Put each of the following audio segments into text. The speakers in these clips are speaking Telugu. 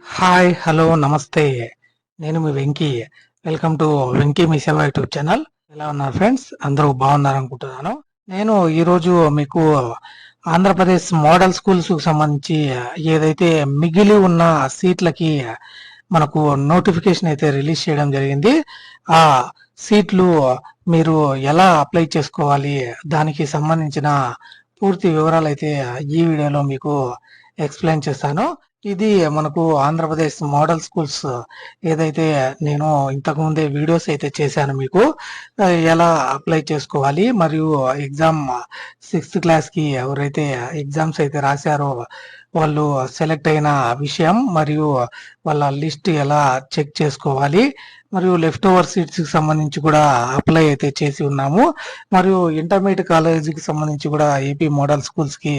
హాయ్, హలో, నమస్తే. నేను మీ Venky. Welcome to Venky Mee Seva YouTube channel. ఎలా ఉన్నారు ఫ్రెండ్స్? అందరూ బాగున్నారు అనుకుంటున్నాను. నేను ఈరోజు మీకు ఆంధ్రప్రదేశ్ మోడల్ స్కూల్స్ కు సంబంధించి ఏదైతే మిగిలి ఉన్న సీట్లకి మనకు నోటిఫికేషన్ అయితే రిలీజ్ చేయడం జరిగింది. ఆ సీట్లు మీరు ఎలా అప్లై చేసుకోవాలి, దానికి సంబంధించిన పూర్తి వివరాలు అయితే ఈ వీడియోలో మీకు ఎక్స్ప్లెయిన్ చేస్తాను. ఇది మనకు ఆంధ్రప్రదేశ్ మోడల్ స్కూల్స్ ఏదైతే నేను ఇంతకుముందే వీడియోస్ అయితే చేశాను మీకు ఎలా అప్లై చేసుకోవాలి, మరియు ఎగ్జామ్ 6th క్లాస్కి ఎవరైతే ఎగ్జామ్స్ అయితే రాశారో వాళ్ళు సెలెక్ట్ అయిన విషయం, మరియు వాళ్ళ లిస్ట్ ఎలా చెక్ చేసుకోవాలి, మరియు లెఫ్ట్ ఓవర్ సీట్స్కి సంబంధించి కూడా అప్లై అయితే చేసి ఉన్నాము. మరియు ఇంటర్మీడియట్ కాలేజీకి సంబంధించి కూడా ఏపీ మోడల్ స్కూల్స్కి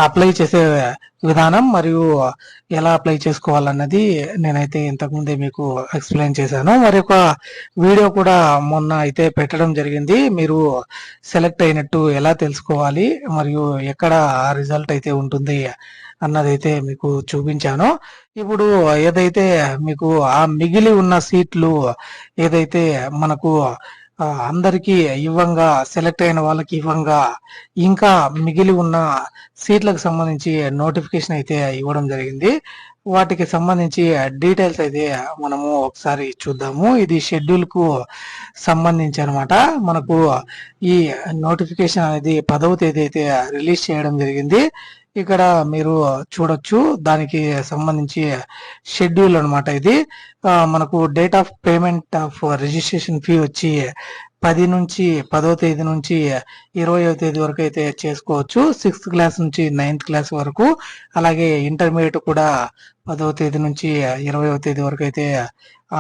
అప్లై చేసే విధానం మరియు ఎలా అప్లై చేసుకోవాలన్నది నేనైతే ఇంతకుముందే మీకు ఎక్స్ప్లెయిన్ చేశాను. మరి ఒక వీడియో కూడా మొన్న అయితే పెట్టడం జరిగింది. మీరు సెలెక్ట్ అయినట్టు ఎలా తెలుసుకోవాలి, మరియు ఎక్కడ ఆ రిజల్ట్ అయితే ఉంటుంది అన్నదైతే మీకు చూపించాను. ఇప్పుడు ఏదైతే మీకు ఆ మిగిలి ఉన్న సీట్లు ఏదైతే మనకు అందరికీ ఇవ్వంగా, సెలెక్ట్ అయిన వాళ్ళకి ఇవ్వంగా, ఇంకా మిగిలి ఉన్న సీట్లకు సంబంధించి నోటిఫికేషన్ అయితే ఇవ్వడం జరిగింది. వాటికి సంబంధించి డీటెయిల్స్ అయితే మనము ఒకసారి చూద్దాము. ఇది షెడ్యూల్ కు సంబంధించి అనమాట. మనకు ఈ నోటిఫికేషన్ అనేది 10వ తేదీ అయితే రిలీజ్ చేయడం జరిగింది. ఇక్కడ మీరు చూడొచ్చు, దానికి సంబంధించి షెడ్యూల్ అనమాట ఇది. మనకు date of payment of registration fee వచ్చి 10వ తేదీ నుంచి 20వ తేదీ వరకు అయితే చేసుకోవచ్చు. 6th క్లాస్ నుంచి 9th క్లాస్ వరకు, అలాగే ఇంటర్మీడియట్ కూడా 10వ తేదీ నుంచి 20వ తేదీ వరకు అయితే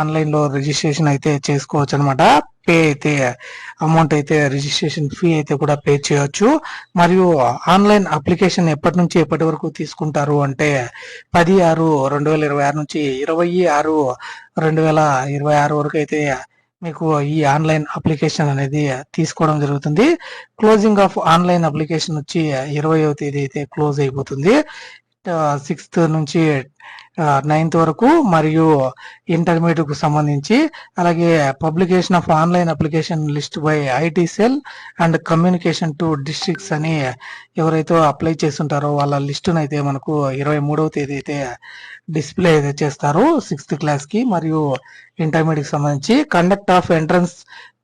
ఆన్లైన్ లో రిజిస్ట్రేషన్ అయితే చేసుకోవచ్చు అనమాట. పే అయితే అమౌంట్ అయితే రిజిస్ట్రేషన్ ఫీ అయితే కూడా పే చేయొచ్చు. మరియు ఆన్లైన్ అప్లికేషన్ ఎప్పటి నుంచి ఎప్పటి వరకు తీసుకుంటారు అంటే 10/6/2026 నుంచి 20/6/2026 వరకు అయితే మీకు ఈ ఆన్లైన్ అప్లికేషన్ అనేది తీసుకోవడం జరుగుతుంది. క్లోజింగ్ ఆఫ్ ఆన్లైన్ అప్లికేషన్ వచ్చి 20వ తేదీ అయితే క్లోజ్ అయిపోతుంది. 6th నుంచి 9th వరకు, మరియు ఇంటర్మీడియట్ కు సంబంధించి. అలాగే publication of online application list by IT cell and communication to districts అని ఎవరైతే అప్లై చేస్తుంటారో వాళ్ళ లిస్టును అయితే మనకు 23వ తేదీ అయితే డిస్ప్లే అయితే చేస్తారు 6th క్లాస్ కి మరియు ఇంటర్మీడియట్ కి సంబంధించి. Conduct of entrance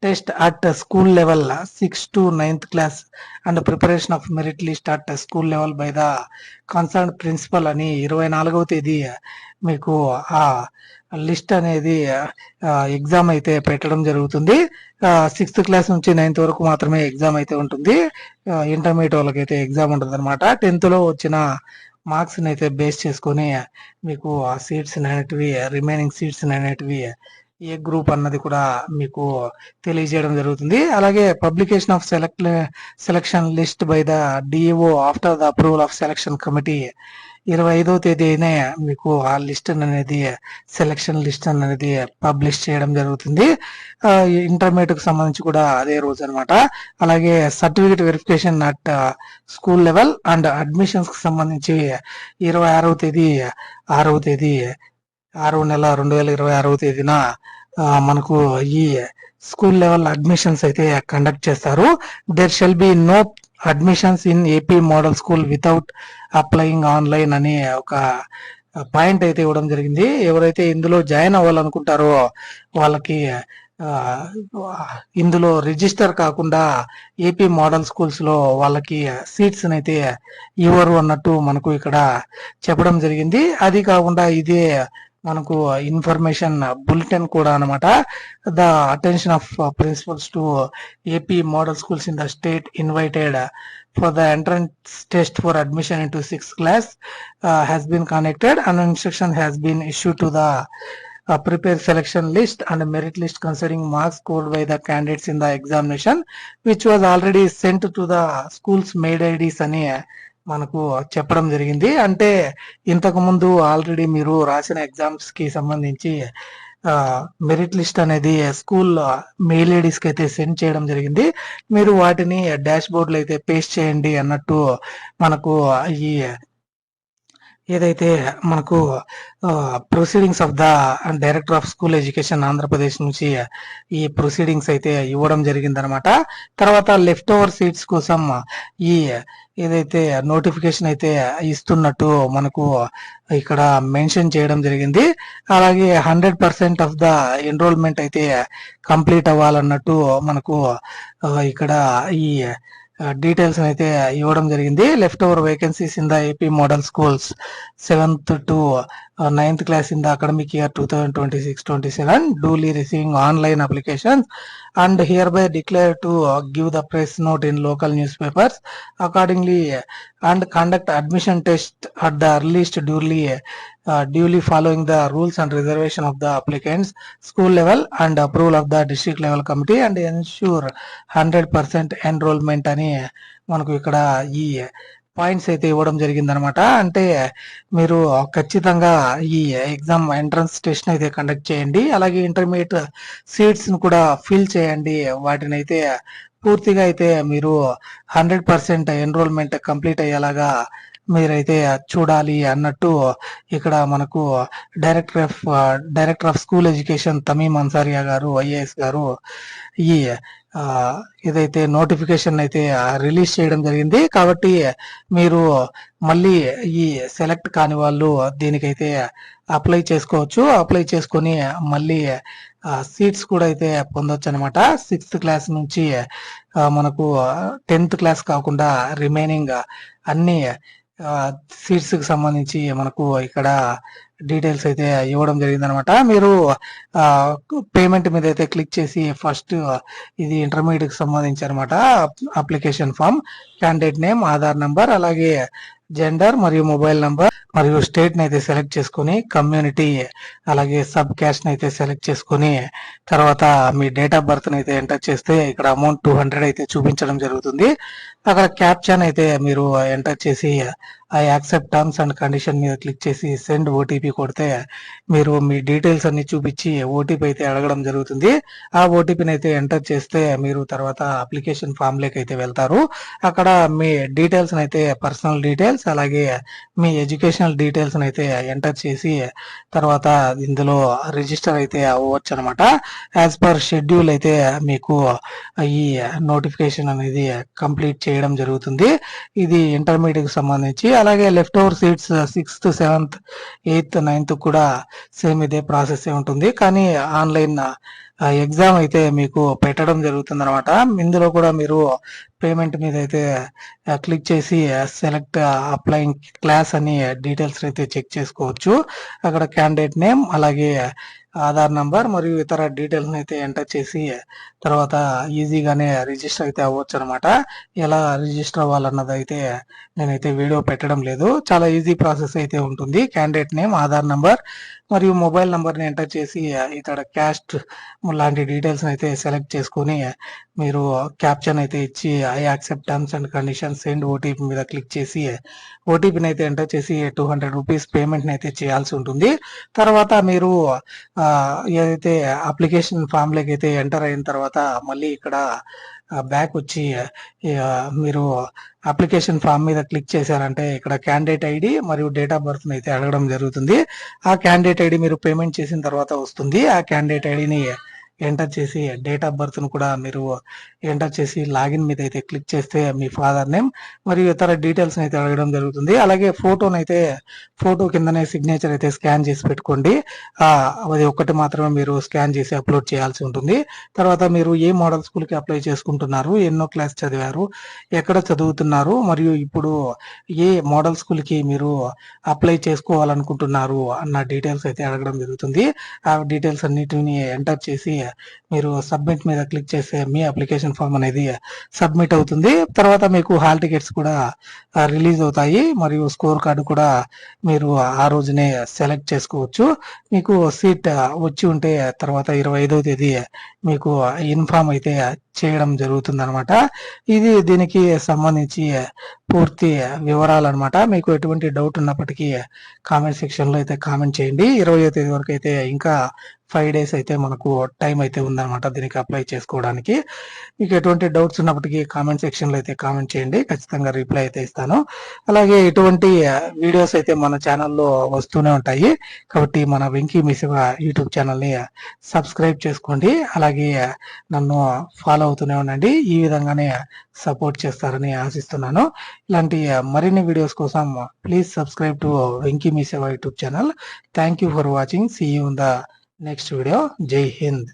test at school level 6th to 9th class and preparation of merit list at school level by the concern principal అని 24వ తేదీ మీకు ఆ లిస్ట్ అనేది ఎగ్జామ్ అయితే పెట్టడం జరుగుతుంది. 6th క్లాస్ నుంచి 9th వరకు మాత్రమే ఎగ్జామ్ అయితే ఉంటుంది. ఇంటర్మీడియట్ వాళ్ళకి అయితే ఎగ్జామ్ ఉంటుంది అనమాట. 10th లో వచ్చిన మార్క్స్ అయితే బేస్ చేసుకొని మీకు ఆ సీట్స్ అనేటివి, రిమైనింగ్ సీట్స్ అనేటివి ఏ గ్రూప్ అన్నది కూడా మీకు తెలియజేయడం జరుగుతుంది. అలాగే publication of selection list by the DEO after the approval of selection committee 25వ తేదీనే మీకు ఆ లిస్ట్ అనేది, సెలక్షన్ లిస్ట్ అనేది పబ్లిష్ చేయడం జరుగుతుంది. ఇంటర్మీడియట్ కు సంబంధించి కూడా అదే రోజు అనమాట. అలాగే certificate verification at school level and admissions కి సంబంధించి 26వ తేదీ 6వ నెల 2026వ తేదీన మనకు ఈ స్కూల్ లెవెల్ అడ్మిషన్స్ అయితే కండక్ట్ చేస్తారు. There shall be no admissions in AP model school without applying online అనే ఒక పాయింట్ అయితే ఇవ్వడం జరిగింది. ఎవరైతే ఇందులో జాయిన్ అవ్వాలనుకుంటారో వాళ్ళకి ఇందులో రిజిస్టర్ కాకుండా ఏపీ మోడల్ స్కూల్స్ లో వాళ్ళకి సీట్స్ అయితే ఇవ్వరు అన్నట్టు మనకు ఇక్కడ చెప్పడం జరిగింది. అది కాకుండా ఇదే మనకు ఇన్ఫర్మేషన్ బులెటిన్ కూడా అనమాట. The attention of principals to AP model schools in the state invited for the entrance test for admission into 6th class has been conducted and instruction has been issued to the prepare selection list and merit list considering marks scored by the candidates in the examination which was already sent to the schools mail IDs అని మనకు చెప్పడం జరిగింది. అంటే ఇంతకు ముందు ఆల్రెడీ మీరు రాసిన ఎగ్జామ్స్ కి సంబంధించి మెరిట్ లిస్ట్ అనేది స్కూల్ మెయిల్ ఐడీస్ కి అయితే సెండ్ చేయడం జరిగింది. మీరు వాటిని డాష్ బోర్డ్ లో అయితే పేస్ట్ చేయండి అన్నట్టు మనకు ఈ ఏదైతే మనకు proceedings of the director of school education Andhra Pradesh నుంచి ఈ ప్రొసీడింగ్స్ అయితే ఇవ్వడం జరిగిందనమాట. తర్వాత లెఫ్ట్ ఓవర్ సీట్స్ కోసం ఈ ఏదైతే నోటిఫికేషన్ అయితే ఇస్తున్నట్టు మనకు ఇక్కడ మెన్షన్ చేయడం జరిగింది. అలాగే 100% ఆఫ్ ద ఎన్రోల్మెంట్ అయితే కంప్లీట్ అవ్వాలన్నట్టు మనకు ఇక్కడ ఈ డీటెయిల్స్ అయితే ఇవ్వడం జరిగింది. Left over vacancies in the AP model schools 7th to 9th class in the academic year 2026-27 duly receiving online applications and hereby declare to give the press note in local newspapers accordingly and conduct admission test at the earliest duly following the rules and reservation of the applicants school level and approval of the district level committee and ensure 100% enrollment అని మనకు ఇక్కడ ఈ పాయింట్స్ అయితే ఇవ్వడం జరిగింది అనమాట. అంటే మీరు ఖచ్చితంగా ఈ ఎగ్జామ్ ఎంట్రన్స్ టెస్ట్ అయితే కండక్ట్ చేయండి. అలాగే ఇంటర్మీడియట్ సీట్స్ ను కూడా ఫిల్ చేయండి. వాటిని అయితే పూర్తిగా అయితే మీరు 100% ఎన్రోల్మెంట్ కంప్లీట్ అయ్యేలాగా మీరైతే చూడాలి అన్నట్టు ఇక్కడ మనకు director of school education Tameem Ansariya గారు ఐఏఎస్ గారు ఈ ఏదైతే నోటిఫికేషన్ అయితే రిలీజ్ చేయడం జరిగింది. కాబట్టి మీరు మళ్ళీ ఈ సెలెక్ట్ కాని వాళ్ళు దీనికైతే అప్లై చేసుకోవచ్చు. అప్లై చేసుకొని మళ్ళీ సీట్స్ కూడా అయితే పొందొచ్చు అనమాట. 6th class నుంచి మనకు 10th class కాకుండా రిమైనింగ్ అన్ని సీట్స్ కి సంబంధించి మనకు ఇక్కడ డీటెయిల్స్ అయితే ఇవ్వడం జరిగింది అనమాట. మీరు పేమెంట్ మీద అయితే క్లిక్ చేసి ఫస్ట్ ఇది ఇంటర్మీడియట్ కి సంబంధించి అనమాట. Application form, candidate name, Aadhaar number, అలాగే జెండర్ మరియు మొబైల్ నంబర్ మరియు స్టేట్ ని అయితే సెలెక్ట్ చేసుకుని కమ్యూనిటీ అలాగే సబ్ క్యాస్ట్ ని అయితే సెలెక్ట్ చేసుకుని తర్వాత మీ డేట్ ఆఫ్ బర్త్ అయితే ఎంటర్ చేస్తే ఇక్కడ అమౌంట్ 200 అయితే చూపించడం జరుగుతుంది. అక్కడ క్యాప్చాన్ అయితే మీరు ఎంటర్ చేసి I accept terms and condition మీద క్లిక్ చేసి సెండ్ ఓటీపీ కొడితే మీరు మీ డీటెయిల్స్ అన్ని చూపించి ఓటీపీ అయితే అడగడం జరుగుతుంది. ఆ ఓటీపీని అయితే ఎంటర్ చేస్తే మీరు తర్వాత అప్లికేషన్ ఫామ్ లేక అయితే వెళ్తారు. అక్కడ మీ డీటెయిల్స్ అయితే పర్సనల్ డీటెయిల్స్ అలాగే మీ ఎడ్యుకేషనల్ డీటెయిల్స్ అయితే ఎంటర్ చేసి తర్వాత ఇందులో రిజిస్టర్ అయితే అవ్వచ్చు అనమాట. యాజ్ పర్ షెడ్యూల్ అయితే మీకు ఈ నోటిఫికేషన్ అనేది కంప్లీట్ చేయడం జరుగుతుంది. ఇది ఇంటర్మీడియట్ కి సంబంధించి. అలాగే left over seats 6th, 7th, 8th, 9th కూడా సేమ్ ఇదే ప్రాసెస్ ఉంటుంది. కానీ ఆన్లైన్ ఎగ్జామ్ అయితే మీకు పెట్టడం జరుగుతుంది అనమాట. ఇందులో కూడా మీరు పేమెంట్ మీద అయితే క్లిక్ చేసి సెలెక్ట్ అప్లయింగ్ క్లాస్ అని డీటెయిల్స్ అయితే చెక్ చేసుకోవచ్చు. అక్కడ క్యాండిడేట్ నేమ్ అలాగే ఆధార్ నంబర్ మరియు ఇతర డీటెయిల్స్ అయితే ఎంటర్ చేసి తర్వాత ఈజీగానే రిజిస్టర్ అయితే అవ్వచ్చు అనమాట. ఎలా రిజిస్టర్ అవ్వాలన్నది అయితే నేనైతే వీడియో పెట్టడం లేదు. చాలా ఈజీ ప్రాసెస్ అయితే ఉంటుంది. క్యాండిడేట్ నేమ్, ఆధార్ నంబర్ మరియు మొబైల్ నంబర్ ని ఎంటర్ చేసి ఇక్కడ క్యాస్ట్ లాంటి డీటెయిల్స్ అయితే సెలెక్ట్ చేసుకొని మీరు క్యాప్షన్ అయితే ఇచ్చి I accept terms and conditions send OTP మీద క్లిక్ చేసి ఓటీపీని అయితే ఎంటర్ చేసి 200 రూపీస్ పేమెంట్ అయితే చేయాల్సి ఉంటుంది. తర్వాత మీరు ఏదైతే అప్లికేషన్ ఫామ్ లోకి అయితే ఎంటర్ అయిన తర్వాత మళ్ళీ ఇక్కడ బ్యాక్ వచ్చి మీరు అప్లికేషన్ ఫామ్ మీద క్లిక్ చేశారంటే ఇక్కడ క్యాండిడేట్ ఐడి మరియు డేట్ ఆఫ్ బర్త్ అయితే అడగడం జరుగుతుంది. ఆ క్యాండిడేట్ ఐడి మీరు పేమెంట్ చేసిన తర్వాత వస్తుంది. ఆ క్యాండిడేట్ ఐడిని ఎంటర్ చేసి డేట్ ఆఫ్ బర్త్ ను కూడా మీరు ఎంటర్ చేసి లాగిన్ మీద అయితే క్లిక్ చేస్తే మీ ఫాదర్ నేమ్ మరియు ఇతర డీటెయిల్స్ అయితే అడగడం జరుగుతుంది. అలాగే ఫోటో కిందనే సిగ్నేచర్ అయితే స్కాన్ చేసి పెట్టుకోండి. అది ఒక్కటి మాత్రమే మీరు స్కాన్ చేసి అప్లోడ్ చేయాల్సి ఉంటుంది. తర్వాత మీరు ఏ మోడల్ స్కూల్ కి అప్లై చేసుకుంటున్నారు, ఎన్నో క్లాస్ చదివారు, ఎక్కడ చదువుతున్నారు మరియు ఇప్పుడు ఏ మోడల్ స్కూల్ కి మీరు అప్లై చేసుకోవాలనుకుంటున్నారు అన్న డీటెయిల్స్ అయితే అడగడం జరుగుతుంది. ఆ డీటెయిల్స్ అన్నిటిని ఎంటర్ చేసి మీరు సబ్మిట్ మీద క్లిక్ చేస్తే మీ అప్లికేషన్ ఫామ్ అనేది సబ్మిట్ అవుతుంది. తర్వాత మీకు హాల్ టికెట్స్ కూడా రిలీజ్ అవుతాయి మరియు స్కోర్ కార్డు కూడా మీరు ఆ రోజునే సెలెక్ట్ చేసుకోవచ్చు. మీకు సీట్ వచ్చి ఉంటే తర్వాత 25వ తేదీ మీకు ఇన్ఫార్మ్ అయితే చేయడం జరుగుతుంది అనమాట. ఇది దీనికి సంబంధించి పూర్తి వివరాలు అనమాట. మీకు ఎటువంటి డౌట్ ఉన్నప్పటికీ కామెంట్ సెక్షన్ లో అయితే కామెంట్ చేయండి. 20వ తేదీ వరకు అయితే ఇంకా 5 డేస్ అయితే మనకు టైం అయితే ఉందన్నమాట దీనికి అప్లై చేసుకోవడానికి. మీకు ఎటువంటి డౌట్స్ ఉన్నప్పటికీ కామెంట్ సెక్షన్ లో అయితే కామెంట్ చేయండి, ఖచ్చితంగా రిప్లై అయితే ఇస్తాను. అలాగే ఇటువంటి వీడియోస్ అయితే మన ఛానల్లో వస్తూనే ఉంటాయి, కాబట్టి మన వెంకీ మీ సేవ యూట్యూబ్ ఛానల్ని సబ్స్క్రైబ్ చేసుకోండి. అలాగే నన్ను ఫాలో అవుతూనే ఉండండి. ఈ విధంగానే సపోర్ట్ చేస్తారని ఆశిస్తున్నాను. ఇలాంటి మరిన్ని వీడియోస్ కోసం please subscribe to Venky Mee Seva YouTube channel. Thank you for watching. See you in the next video. జై హింద్.